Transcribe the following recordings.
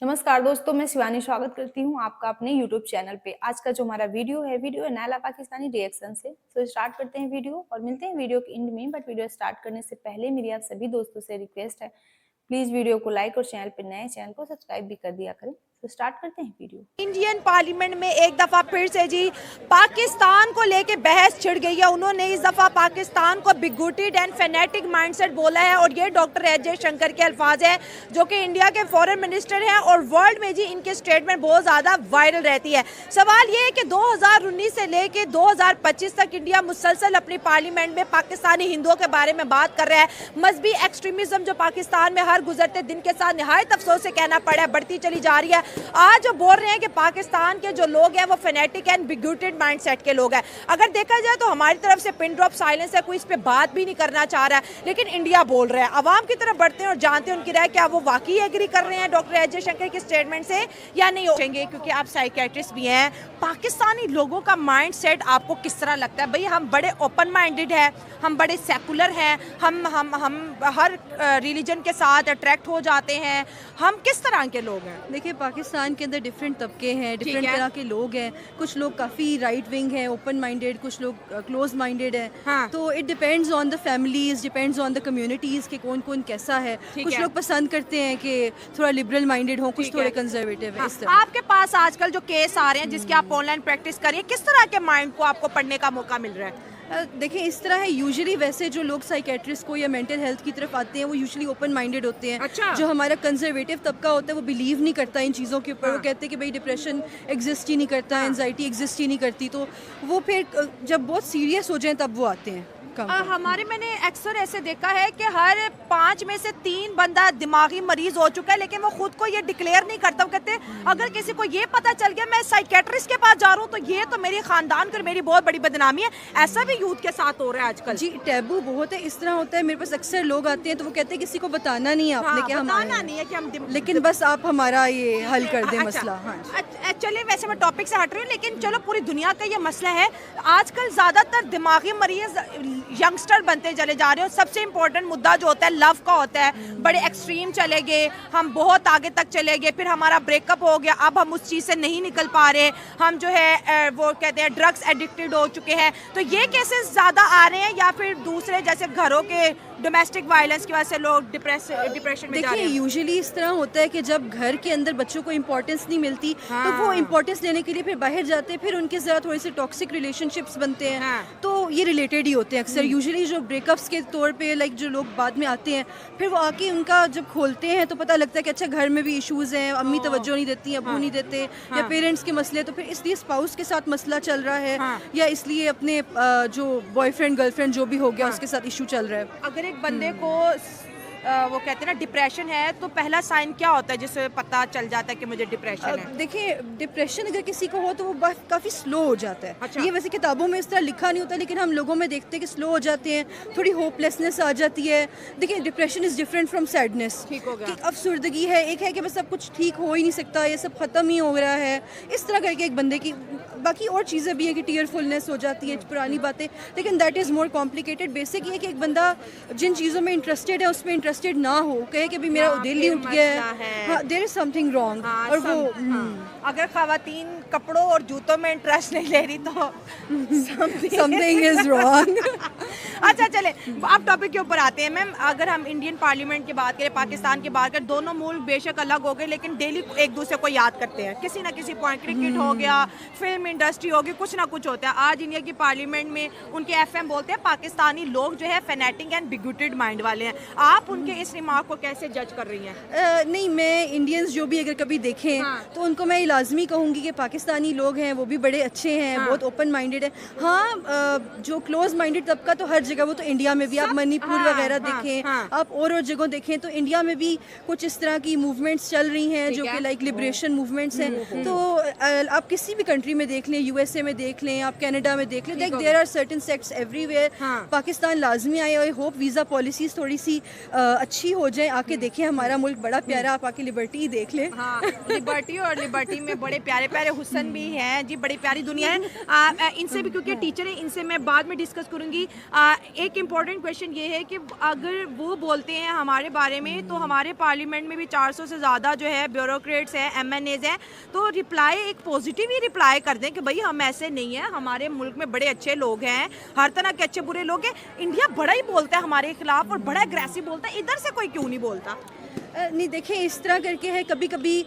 नमस्कार दोस्तों, मैं शिवानी स्वागत करती हूँ आपका अपने यूट्यूब चैनल पे। आज का जो हमारा वीडियो है नैला पाकिस्तानी रिएक्शन से। तो स्टार्ट करते हैं वीडियो और मिलते हैं वीडियो के एंड में। बट वीडियो स्टार्ट करने से पहले मेरी आप सभी दोस्तों से रिक्वेस्ट है, प्लीज़ वीडियो को लाइक और चैनल पे नए चैनल को सब्सक्राइब भी कर दिया करें। तो स्टार्ट करते हैं वीडियो। इंडियन पार्लियामेंट में एक दफा फिर से जी पाकिस्तान को लेके बहस छिड़ गई है। उन्होंने इस दफा पाकिस्तान को बिगुटेड एंड फेनेटिक माइंडसेट बोला है और ये डॉक्टर एस जयशंकर के अल्फाज है जो कि इंडिया के फॉरेन मिनिस्टर हैं और वर्ल्ड में जी इनके स्टेटमेंट बहुत ज़्यादा वायरल रहती है। सवाल ये है कि 2019 से लेके 2025 तक इंडिया मुसलसल अपनी पार्लियामेंट में पाकिस्तानी हिंदुओं के बारे में बात कर रहा है। मजहबी एक्सट्रीमिज्म जो पाकिस्तान में हर गुजरते दिन के साथ निहायत अफसोस से कहना पड़ा है बढ़ती चली जा रही है। आज जो बोल रहे हैं कि पाकिस्तान के जो लोग हैं वो फेनेटिक एंड बिगुटेड माइंडसेट के लोग हैं। अगर देखा जाए तो हमारी तरफ से पिन ड्रॉप साइलेंस है, कोई इस पे बात भी नहीं करना चाह रहा है, लेकिन इंडिया बोल रहा है। आवाम की तरफ बढ़ते हैं और जानते हैं उनकी राय, क्या वो वाकई एग्री कर रहे हैं डॉक्टर एस जयशंकर के स्टेटमेंट से या नहीं होंगे, क्योंकि आप साइकियाट्रिस्ट भी हैं। पाकिस्तानी लोगों का माइंड सेट आपको किस तरह लगता है? भाई हम बड़े ओपन माइंडेड हैं, हम बड़े सेकुलर हैं, हम हर रिलीजन के साथ अट्रैक्ट हो जाते हैं, हम किस तरह के लोग हैं? देखिए, पाकिस्तान के अंदर डिफरेंट तबके हैं, डिफरेंट तरह के लोग हैं। कुछ लोग काफ़ी राइट विंग हैं, ओपन माइंडेड, कुछ लोग क्लोज माइंडेड हैं। हाँ। तो it depends on the families, depends on the communities कि कौन कौन कैसा है। कुछ लोग पसंद करते हैं कि थोड़ा लिबरल माइंडेड हो, कुछ थोड़े कंजर्वेटिव है। हाँ। इस तरह आपके पास आजकल जो केस आ रहे हैं जिसके आप ऑनलाइन प्रैक्टिस करिए, किस तरह के माइंड को आपको पढ़ने का मौका मिल रहा है? देखिए, इस तरह है। यूजुअली वैसे जो लोग साइकेट्रिस्ट को या मेंटल हेल्थ की तरफ आते हैं वो यूजुअली ओपन माइंडेड होते हैं। अच्छा। जो हमारा कंजर्वेटिव तबका होता है वो बिलीव नहीं करता इन चीज़ों के ऊपर। वो कहते हैं कि भाई डिप्रेशन एग्जिस्ट ही नहीं करता, एंजाइटी एग्जिस्ट ही नहीं करती। तो वो फिर जब बहुत सीरियस हो जाए तब वो आते हैं। हमारे मैंने अक्सर ऐसे देखा है कि हर 5 में से 3 बंदा दिमागी मरीज हो चुका है, लेकिन वो खुद को ये डिक्लेयर नहीं करता। वो कहते हैं अगर किसी को ये पता चल गया मैं साइकेट्रिस्ट के पास जा रहा हूँ तो ये तो मेरी खानदान कर मेरी बहुत बड़ी बदनामी है। ऐसा भी यूथ के साथ हो रहा है आजकल। जी, टैबू बहुत है। इस तरह होता है, मेरे पास अक्सर लोग आते हैं तो वो कहते हैं किसी को बताना नहीं है आपने कि हम बताना नहीं है कि हम लेकिन बस आप हमारा ये हल कर दें मसला। हाँ, चलिए, वैसे मैं टॉपिक से हट रही हूँ, लेकिन चलो पूरी दुनिया का ये मसला है। आजकल ज्यादातर दिमागी मरीज यंगस्टर बनते चले जा रहे हो। सबसे इम्पोर्टेंट मुद्दा जो होता है लव का होता है। बड़े एक्सट्रीम चले गए, हम बहुत आगे तक चले गए, फिर हमारा ब्रेकअप हो गया, अब हम उस चीज़ से नहीं निकल पा रहे, हम जो है वो कहते हैं ड्रग्स एडिक्टेड हो चुके हैं। तो ये केसेस ज़्यादा आ रहे हैं या फिर दूसरे जैसे घरों के डोमेस्टिक वायलेंस की वजह से लोग डिप्रेशन में जा रहे हैं? देखिए, यूजुअली इस तरह होता है कि जब घर के अंदर बच्चों को इम्पोर्टेंस नहीं मिलती तो वो इम्पोर्टेंस लेने के लिए फिर बाहर जाते हैं, फिर उनके साथ थोड़े से टॉक्सिक रिलेशनशिप्स बनते हैं। तो ये रिलेटेड ही होते हैं अक्सर। यूजुअली जो ब्रेकअप्स के तौर पे लाइक जो लोग बाद में आते हैं, फिर वो आके उनका जब खोलते हैं तो पता लगता है कि अच्छा घर में भी इश्यूज हैं, अम्मी तवज्जो नहीं देती, अब्बू नहीं देते, या पेरेंट्स के मसले। तो फिर इसलिए स्पाउस के साथ मसला चल रहा है, या इसलिए अपने जो बॉयफ्रेंड गर्लफ्रेंड जो भी हो गया उसके साथ इशू चल रहा है। अगर एक बंदे को वो कहते हैं ना डिप्रेशन है, तो पहला साइन क्या होता है जिससे पता चल जाता है कि मुझे डिप्रेशन है? देखिए, डिप्रेशन अगर किसी को हो तो वो काफ़ी स्लो हो जाता है। अच्छा। ये वैसे किताबों में इस तरह लिखा नहीं होता, लेकिन हम लोगों में देखते हैं कि स्लो हो जाते हैं, थोड़ी होपलेसनेस आ जाती है। देखिए, depression is different from sadness. ठीक हो गया। अफसुर्दगी है, एक है कि बस सब कुछ ठीक हो ही नहीं सकता, ये सब ख़त्म ही हो रहा है, इस तरह करके एक बंदे की। बाकी और चीज़ें भी है कि टीयरफुलनेस हो जाती है, पुरानी बातें, लेकिन that is more complicated. Basic ये है कि एक बंदा जिन चीज़ों में इंटरेस्टेड है उसमें इंटरेस्टेड ना हो, कहे कि भी मेरा दिल ही उठ गया है, देयर इज समथिंग रॉन्ग। और वो अगर खवातीन कपड़ों और जूतों में इंटरेस्ट नहीं ले रही तो समथिंग इज रॉन्ग। अच्छा, चले आप टॉपिक के ऊपर आते हैं। मैम, अगर हम इंडियन पार्लियामेंट की बात करें, पाकिस्तान की बात करें, दोनों मुल्क बेशक अलग हो गए लेकिन डेली एक दूसरे को याद करते हैं किसी ना किसी पॉइंट। क्रिकेट हो गया, फिल्म इंडस्ट्री होगी, कुछ ना कुछ होता है। आज इंडिया की पार्लियामेंट में उनके एफएम बोलते हैं पाकिस्तानी लोग जो है फेनेटिक एंड बिगुटेड माइंड वाले हैं। आप उनके इस रिमार्क को कैसे जज कर रही हैं? नहीं, मैं इंडियंस जो भी अगर कभी देखें तो उनको मैं लाजमी कहूँगी कि पाकिस्तानी लोग हैं वो भी बड़े अच्छे हैं, बहुत ओपन माइंडेड है। हाँ, जो क्लोज माइंडेड तबका तो हर जगह, वो तो इंडिया में भी आप मणिपुर वगैरह देखें, आप और जगह देखें तो इंडिया में भी कुछ इस तरह की मूवमेंट्स चल रही हैं जो कि लाइक लिबरेशन मूवमेंट्स हैं। तो आप किसी भी कंट्री में देख लें, यूएसए में देख लें, आप कनाडा में देख लें, like there are certain sects everywhere. Pakistan लाजमी आए। आई होप वीज़ा पॉलिसीज थोड़ी सी अच्छी हो जाए, आके देखें हमारा मुल्क बड़ा प्यारा, आप आके लिबर्टी देख लें। हाँ, लिबर्टी और लिबर्टी में बड़े प्यारे प्यारे हुस्न भी हैं जी, बड़ी प्यारी दुनिया है। इनसे भी, क्योंकि टीचर है, इनसे मैं बाद में डिस्कस करूंगी। एक इम्पॉर्टेंट क्वेश्चन ये है कि अगर वो बोलते हैं हमारे बारे में, तो हमारे पार्लियामेंट में भी 400 से ज़्यादा जो है ब्यूरोक्रेट्स हैं, MNAs हैं, तो रिप्लाई एक पॉजिटिव ही रिप्लाई कर दें कि भाई हम ऐसे नहीं हैं, हमारे मुल्क में बड़े अच्छे लोग हैं, हर तरह के अच्छे बुरे लोग हैं। इंडिया बड़ा ही बोलता है हमारे खिलाफ और बड़ा एग्रेसिव बोलता है, इधर से कोई क्यों नहीं बोलता? नहीं देखें, इस तरह करके है, कभी कभी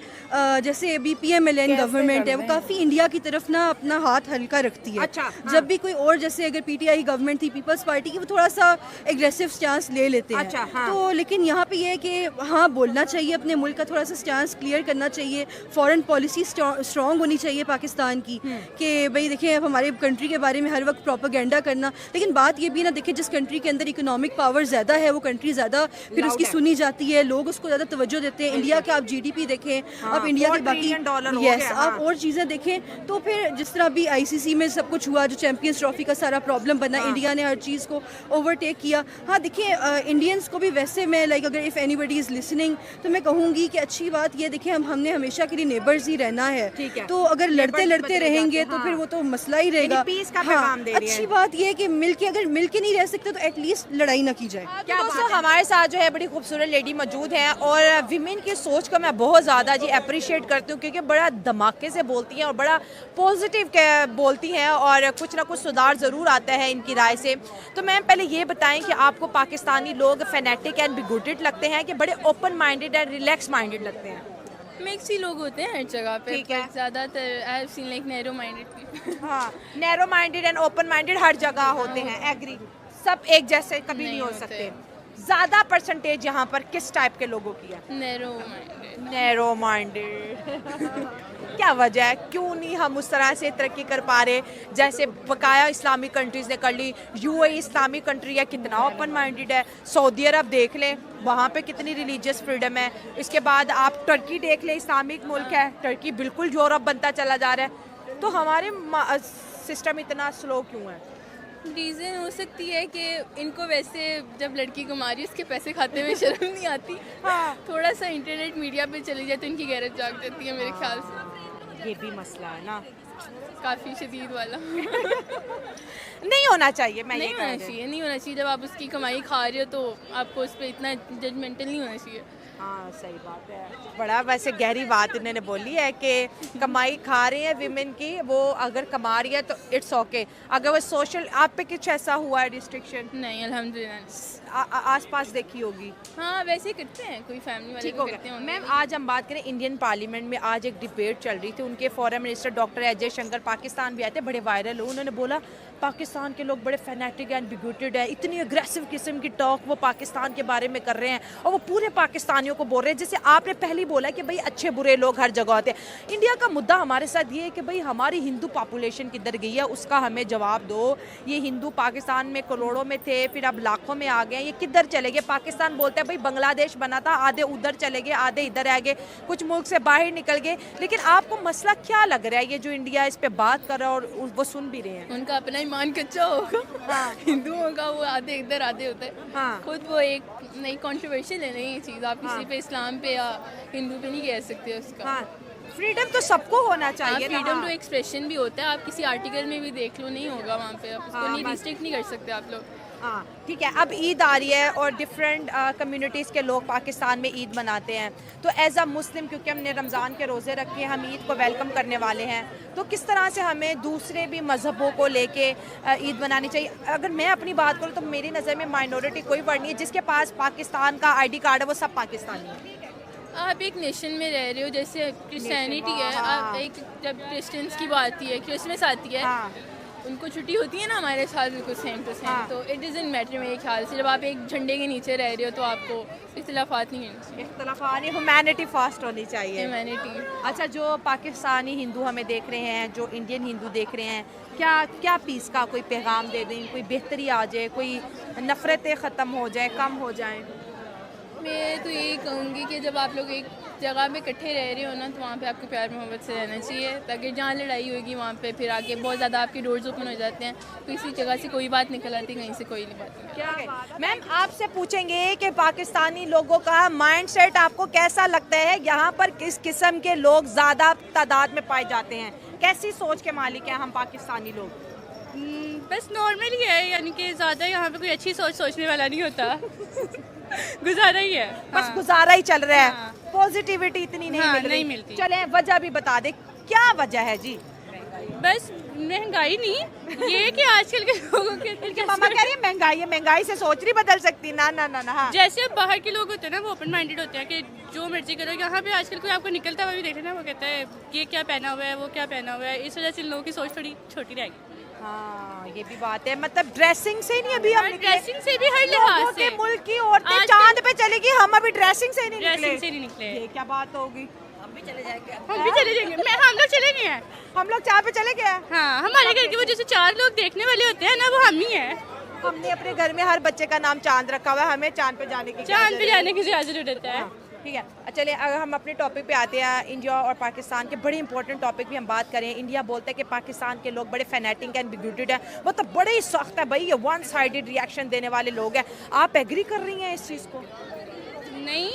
जैसे अभी PMLN गवर्नमेंट है, वो काफ़ी इंडिया की तरफ ना अपना हाथ हल्का रखती है। अच्छा, हाँ। जब भी कोई और, जैसे अगर PTI गवर्नमेंट थी, पीपल्स पार्टी की, वो थोड़ा सा एग्रेसिव स्टांस ले लेते हैं। अच्छा, हाँ। तो लेकिन यहाँ पे ये है कि हाँ, बोलना चाहिए, अपने मुल्क का थोड़ा सा स्टांस क्लियर करना चाहिए, फॉरेन पॉलिसी स्ट्रॉन्ग होनी चाहिए पाकिस्तान की, कि भाई देखिए अब हमारे कंट्री के बारे में हर वक्त प्रोपेगेंडा करना। लेकिन बात ये भी ना, देखिए जिस कंट्री के अंदर इकोनॉमिक पावर ज़्यादा है, वो कंट्री ज़्यादा फिर उसकी सुनी जाती है, लोग उसको ज़्यादा तवज्जो देते हैं। इंडिया के आप GDP देखें, आप इंडिया के बाकी आप और चीज़ें देखें, तो फिर जिस तरह अभी ICC में सब कुछ हुआ, जो चैंपियंस ट्रॉफी का सारा प्रॉब्लम बना, इंडिया ने हर चीज़ को ओवरटेक किया। हाँ देखिए, इंडियंस को भी वैसे मैं अगर इफ़ एनीबडी इज़ लिसनिंग, तो मैं कहूँगी कि अच्छी बात ये, देखिए हमने हमेशा के लिए नेबर्स ही रहना है, तो अगर लड़ते रहेंगे तो फिर वो तो मसला ही रहेगा। अच्छी बात ये है कि अगर मिल के नहीं रह सकते, तो एटलीस्ट लड़ाई ना की जाए। दोस्तों, हमारे साथ जो है बड़ी खूबसूरत लेडी मौजूद है, और विमेन की सोच को मैं बहुत ज़्यादा जी अप्रिशिएट करती हूँ, क्योंकि बड़ा धमाके से बोलती हैं और बड़ा पॉजिटिव बोलती हैं, और कुछ ना कुछ सुधार ज़रूर आता है इनकी राय से। तो मैम, पहले ये बताएं कि आपको पाकिस्तानी लोग फैनेटिक एंड बिगोटेड लगते हैं कि बड़े open minded and relax minded लगते हैं? मिक्स ही लोग होते हैं हर जगह पे। ठीक है। ज़्यादातर I have seen like narrow minded people. हाँ, narrow minded and open minded हर जगह होते हैं, एग्री। सब एक जैसे कभी नहीं हो सकते। ज़्यादा परसेंटेज यहाँ पर किस टाइप के लोगों की है? Narrow minded. क्या वजह है, क्यों नहीं हम उस तरह से तरक्की कर पा रहे जैसे बकाया इस्लामिक कंट्रीज़ ने कर ली? UAE इस्लामिक कंट्री है, कितना ओपन माइंडेड है। सऊदी अरब देख लें, वहाँ पे कितनी रिलीजियस फ्रीडम है। इसके बाद आप टर्की देख लें, इस्लामिक मुल्क है, टर्की बिल्कुल यूरोप बनता चला जा रहा है। तो हमारे सिस्टम इतना स्लो क्यों है? रीज़न हो सकती है कि इनको वैसे जब लड़की को मारी उसके पैसे खाते में शर्म नहीं आती। हाँ। थोड़ा सा इंटरनेट मीडिया पे चली जाए तो इनकी गैरत जाग जाती है मेरे ख्याल से। ये भी मसला है ना, काफ़ी शदीद वाला। नहीं होना चाहिए। मैं नहीं होना चाहिए, नहीं होना चाहिए। जब आप उसकी कमाई खा रहे हो तो आपको उस पर इतना जजमेंटल नहीं होना चाहिए। हाँ, सही बात है। बड़ा वैसे गहरी बात इन्होंने बोली है कि कमाई खा रहे हैं विमेन की, वो अगर कमा रही है तो इट्स ओके। अगर वो सोशल, आप पे कुछ ऐसा हुआ है रिस्ट्रिक्शन? नहीं, अल्हम्दुलिल्लाह। आसपास देखी होगी। हाँ, वैसे करते हैं, कोई फैमिली वाले को करते हैं। मैम, आज हम बात करें इंडियन पार्लियामेंट में आज एक डिबेट चल रही थी, उनके foreign minister doctor Ajay Shankar Pakistan भी आए थे, बड़े वायरल हुए। उन्होंने बोला पाकिस्तान के लोग बड़े फैनेटिक एंड बिगोटेड है, इतनी अग्रेसिव किस्म की टॉक वो पाकिस्तान के बारे में कर रहे हैं, और वो पूरे पाकिस्तानियों को बोल रहे हैं, जैसे आपने पहले बोला कि भाई अच्छे बुरे लोग हर जगह होते हैं। इंडिया का मुद्दा हमारे साथ ये है कि भाई हमारी हिंदू पॉपुलेशन किधर गई है, उसका हमें जवाब दो। ये हिंदू पाकिस्तान में करोड़ों में थे, फिर अब लाखों में आ गए, ये किधर चले गए? पाकिस्तान बोलते हैं भाई बांग्लादेश बना था, आधे उधर चले गए, आधे इधर आ गए, कुछ मुल्क से बाहर निकल गए। लेकिन आपको मसला क्या लग रहा है, ये जो इंडिया इस पे बात कर रहा है और वो सुन भी रहे हैं? उनका अपना ईमान कच्चा होगा। हाँ। हिंदुओं का वो आधे इधर आधे होता है। हाँ। खुद वो एक नई कंट्रोवर्शियल है, नहीं ये चीज़ आप किसी पे इस्लाम पे या हिंदू पे नहीं कह सकते उसका। हाँ, फ्रीडम तो सबको होना चाहिए। फ्रीडम टू एक्सप्रेशन भी होता है, आप किसी आर्टिकल में भी देख लो, नहीं होगा वहाँ पे, आप उसको नहीं रिस्ट्रिक्ट नहीं कर सकते आप लोग। हाँ, ठीक है। अब ईद आ रही है और डिफरेंट कम्युनिटीज़ के लोग पाकिस्तान में ईद मनाते हैं, तो एज अ मुस्लिम, क्योंकि हमने रमज़ान के रोज़े रखे हैं, हम ईद को वेलकम करने वाले हैं, तो किस तरह से हमें दूसरे भी मज़हबों को लेके ईद मनानी चाहिए? अगर मैं अपनी बात करूँ तो मेरी नज़र में माइनॉरिटी कोई वर्ड नहीं है, जिसके पास पाकिस्तान का ID कार्ड है वो सब पाकिस्तानी है। आप एक नेशन में रह रहे हो, जैसे क्रिश्चियनिटी है, आप एक जब क्रिश्चियंस की बात आती है, क्रिसमस आती है, उनको छुट्टी होती है ना, हमारे साथ बिल्कुल सेम टू सेम। तो इट डजंट मैटर मेरे ख्याल से, जब आप एक झंडे के नीचे रह रहे हो तो आपको इख्तिलाफात नहीं होनी चाहिए। इख्तिलाफात नहीं, ह्यूमैनिटी फर्स्ट होनी चाहिए। ह्यूमैनिटी। अच्छा, जो पाकिस्तानी हिंदू हमें देख रहे हैं, जो इंडियन हिंदू देख रहे हैं, क्या पीस का कोई पैगाम दे दें, कोई बेहतरी आ जाए, कोई नफ़रतें ख़त्म हो जाए, कम हो जाए? मैं तो यही कहूँगी कि जब आप लोग एक जगह पे इकट्ठे रह रहे हो ना, तो वहाँ पे आपको प्यार मोहब्बत से रहना चाहिए, ताकि जहाँ लड़ाई होगी वहाँ पे फिर आके बहुत ज़्यादा आपके डोर्स ओपन हो जाते हैं, किसी जगह से कोई बात निकल आती, कहीं से कोई नहीं बात निकल। क्या मैम आपसे पूछेंगे कि पाकिस्तानी लोगों का माइंडसेट आपको कैसा लगता है, यहाँ पर किस किस्म के लोग ज़्यादा तादाद में पाए जाते हैं, कैसी सोच के मालिक हैं हम पाकिस्तानी लोग? बस नॉर्मल ही है, यानी कि ज़्यादा यहाँ पे कोई अच्छी सोच सोचने वाला नहीं होता। गुजारा ही है, बस गुजारा ही चल रहा है, पॉजिटिविटी इतनी नहीं मिल रही। नहीं मिलती। चलें वजह भी बता दे, क्या वजह है जी? बस महंगाई नहीं, ये कि आजकल के लोगों के अंदर मामा कह रही है महंगाई है, महंगाई से सोच नहीं बदल सकती। ना ना ना ना, हाँ। जैसे अब बाहर के लोग होते हैं ना, वो ओपन माइंडेड होते हैं कि जो मर्जी करो। यहाँ पे आजकल कोई आपको निकलता हुआ भी देखे ना, वो कहता है ये क्या पहना हुआ है, वो क्या पहना हुआ है, इस वजह से लोगों की सोच थोड़ी छोटी रहेगी। हाँ ये भी बात है, मतलब ड्रेसिंग से नहीं अभी हम निकले, ड्रेसिंग से भी हर लिहाज लोगों से के मुल्क की औरतें आजकल- चांद पे चलेगी, हम अभी ड्रेसिंग से नहीं निकले। ड्रेसिंग से नहीं निकले। ये क्या बात होगी? हम भी चले जाएंगे, हम लोग चले गए हैं। हम लोग चांद पे चले गए हैं। हाँ, हमारे घर के वो जैसे 4 लोग देखने वाले होते हैं ना, वो हम ही हैं। हमने अपने घर में हर बच्चे का नाम चांद रखा हुआ है, हमें चांद पे जाने की क्या चांद पे जरूरत जाने की क्या जरूरत है। हाँ, ठीक है। चलिए अगर हम अपने टॉपिक पे आते हैं, इंडिया और पाकिस्तान के बड़े इंपॉर्टेंट टॉपिक भी हम बात करें। इंडिया बोलता है कि पाकिस्तान के लोग बड़े फैनेटिक एंड बिगुटेड है, वो तो बड़े ही सख्त है भाई, ये वन साइडेड रिएक्शन देने वाले लोग हैं। आप एग्री कर रही हैं इस चीज़ को? नहीं,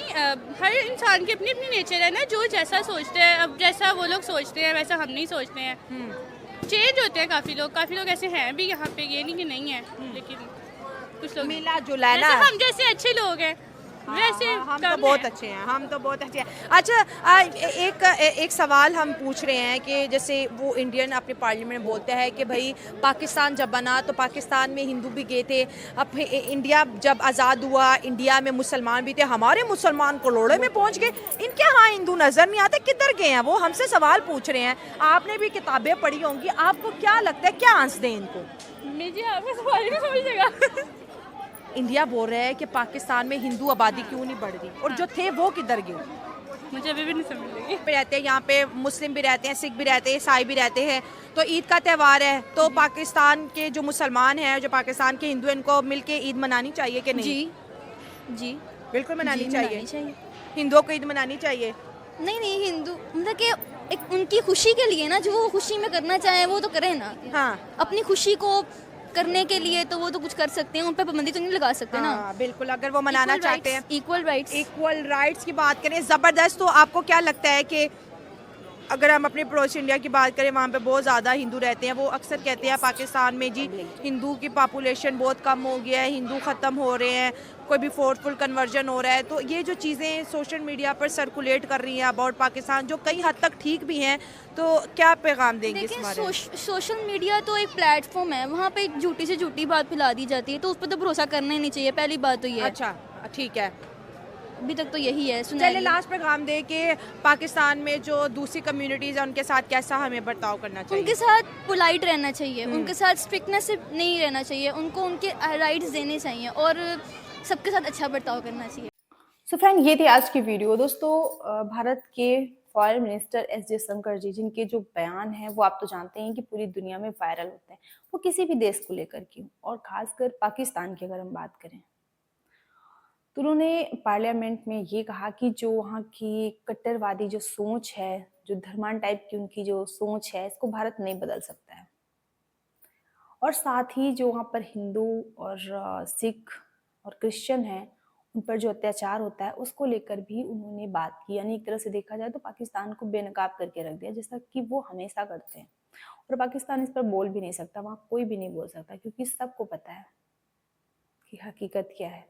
हर इंसान की अपनी अपनी नेचर है ना, जो जैसा सोचते हैं, अब जैसा वो लोग सोचते हैं वैसा हम नहीं सोचते हैं। चेंज होते हैं काफ़ी लोग ऐसे हैं भी यहाँ पे, ये नहीं कि नहीं है, लेकिन कुछ लोग मिला जुला है ना। जैसे हम जैसे अच्छे लोग हैं वैसे हम तो कम बहुत हैं। अच्छे हैं, हम तो बहुत अच्छे हैं। अच्छा एक सवाल हम पूछ रहे हैं कि जैसे वो इंडियन अपने पार्लियामेंट में बोलते हैं कि भाई पाकिस्तान जब बना तो पाकिस्तान में हिंदू भी गए थे, अब इंडिया जब आज़ाद हुआ इंडिया में मुसलमान भी थे, हमारे मुसलमान करोड़ों में पहुंच गए, इनके यहाँ हिंदू नज़र नहीं आते, किधर गए हैं वो? हमसे सवाल पूछ रहे हैं। आपने भी किताबें पढ़ी होंगी, आपको क्या लगता है, क्या आंसर दें इनको? मुझे आपका सवाल ही नहीं समझेगा। इंडिया बोल रहा है कि पाकिस्तान में हिंदू आबादी क्यों नहीं बढ़ रही, और जो थे वो किधर गए? मुझे अभी भी नहीं समझ लगी। पे रहते हैं यहाँ पे, मुस्लिम भी रहते हैं, सिख भी रहते हैं, ईसाई भी रहते हैं, तो ईद का त्यौहार है, तो पाकिस्तान के जो मुसलमान हैं, जो पाकिस्तान के हिंदू हैं, इनको मिलके ईद मनानी चाहिए कि नहीं? जी बिल्कुल मनानी जी, चाहिए। मनानी चाहिए। हिंदुओं को ईद मनानी चाहिए। नहीं हिंदू मतलब कि एक उनकी खुशी के लिए ना, जो वो खुशी में करना चाहे वो तो करें ना। हाँ अपनी खुशी को करने के लिए तो वो तो कुछ कर सकते हैं, उन पर पाबंदी तो नहीं लगा सकते ना। हाँ बिल्कुल, अगर वो मनाना चाहते हैं। Equal rights. इक्वल राइट्स की बात करें, ज़बरदस्त। तो आपको क्या लगता है कि अगर हम अपने पड़ोसी इंडिया की बात करें, वहाँ पे बहुत ज़्यादा हिंदू रहते हैं, वो अक्सर कहते हैं पाकिस्तान में जी हिंदू की पॉपुलेशन बहुत कम हो गया है, हिंदू ख़त्म हो रहे हैं, कोई भी फोर्सफुल कन्वर्जन हो रहा है, तो ये जो चीज़ें सोशल मीडिया पर सर्कुलेट कर रही हैं अबाउट पाकिस्तान, जो कई हद तक ठीक भी हैं, तो क्या पैगाम देंगे इस देखिए बारे में? सोशल मीडिया तो एक प्लेटफॉर्म है, वहाँ पे झूठी से झूठी बात फैला दी जाती है, तो उस पर तो भरोसा करना ही नहीं चाहिए। पहली बात तो ये है। अच्छा ठीक है, अभी तक तो यही है। चलिए लास्ट पैगाम दे कि पाकिस्तान में जो दूसरी कम्युनिटीज़ हैं उनके साथ कैसा हमें बर्ताव करना चाहिए? उनके साथ पोलाइट रहना चाहिए, उनके साथ स्ट्रिक्टनेस नहीं रहना चाहिए, उनको उनके राइट्स देने चाहिए और सबके साथ अच्छा बर्ताव करना चाहिए। सो फ्रेंड, ये थी आज की वीडियो। दोस्तों, भारत के फॉरेन मिनिस्टर एस जयशंकर जी, जिनके जो बयान हैं वो आप तो जानते हैं कि पूरी दुनिया में वायरल होते हैं, वो किसी भी देश को लेकर के, और खासकर पाकिस्तान की अगर हम बात करें, तो उन्होंने पार्लियामेंट में ये कहा कि जो वहाँ की कट्टरवादी जो सोच है, जो धर्मांध टाइप की उनकी जो सोच है, इसको भारत नहीं बदल सकता है। और साथ ही जो वहाँ पर हिंदू और सिख और क्रिश्चियन हैं, उन पर जो अत्याचार होता है उसको लेकर भी उन्होंने बात की। यानी एक तरह से देखा जाए तो पाकिस्तान को बेनकाब करके रख दिया, जैसा कि वो हमेशा करते हैं। और पाकिस्तान इस पर बोल भी नहीं सकता, वहाँ कोई भी नहीं बोल सकता, क्योंकि सबको पता है कि हकीकत क्या है।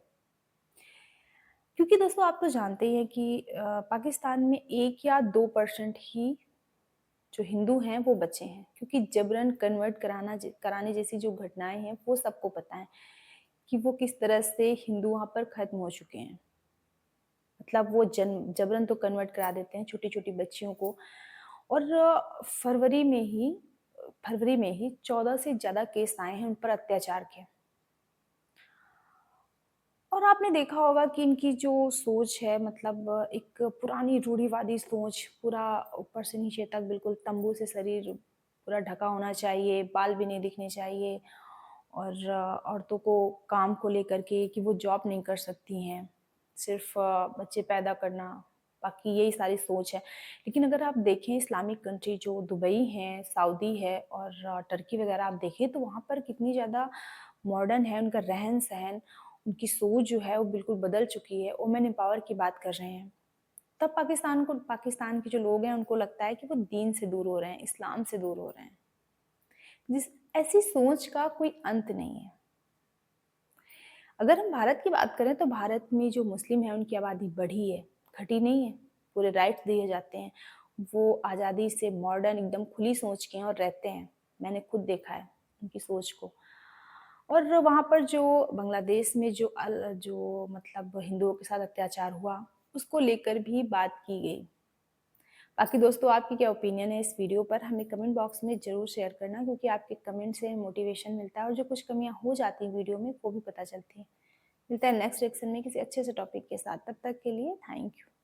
क्योंकि दोस्तों, आप तो जानते ही हैं कि पाकिस्तान में 1 या 2% ही जो हिंदू हैं वो बचे हैं, क्योंकि जबरन कन्वर्ट कराने जैसी जो घटनाएं हैं वो सबको पता है कि वो किस तरह से हिंदू वहाँ पर खत्म हो चुके हैं। मतलब वो जबरन तो कन्वर्ट करा देते हैं छोटी छोटी बच्चियों को। और फरवरी में ही 14 से ज़्यादा केस आए हैं उन पर अत्याचार के। और आपने देखा होगा कि इनकी जो सोच है, मतलब एक पुरानी रूढ़िवादी सोच, पूरा ऊपर से नीचे तक बिल्कुल तंबू से शरीर पूरा ढका होना चाहिए, बाल भी नहीं दिखने चाहिए, और औरतों को काम को लेकर के कि वो जॉब नहीं कर सकती हैं, सिर्फ बच्चे पैदा करना, बाकी यही सारी सोच है। लेकिन अगर आप देखें इस्लामिक कंट्री जो दुबई है, सऊदी है और टर्की वगैरह आप देखें तो वहाँ पर कितनी ज़्यादा मॉडर्न है, उनका रहन-सहन, उनकी सोच जो है वो बिल्कुल बदल चुकी है, वुमेन एम्पावर की बात कर रहे हैं। तब पाकिस्तान के जो लोग हैं उनको लगता है कि वो दीन से दूर हो रहे हैं, इस्लाम से दूर हो रहे हैं। जिस ऐसी सोच का कोई अंत नहीं है। अगर हम भारत की बात करें तो भारत में जो मुस्लिम है उनकी आबादी बढ़ी है, घटी नहीं है। पूरे राइट्स दिए जाते हैं। वो आज़ादी से मॉडर्न एकदम खुली सोच के हैं और रहते हैं। मैंने खुद देखा है उनकी सोच को। और वहाँ पर जो बांग्लादेश में जो मतलब हिंदुओं के साथ अत्याचार हुआ, उसको लेकर भी बात की गई। बाकी दोस्तों आपकी क्या ओपिनियन है इस वीडियो पर हमें कमेंट बॉक्स में ज़रूर शेयर करना, क्योंकि आपके कमेंट से मोटिवेशन मिलता है और जो कुछ कमियां हो जाती हैं वीडियो में वो भी पता चलती हैं। मिलता है नेक्स्ट रिएक्शन में किसी अच्छे से टॉपिक के साथ। तब तक के लिए थैंक यू।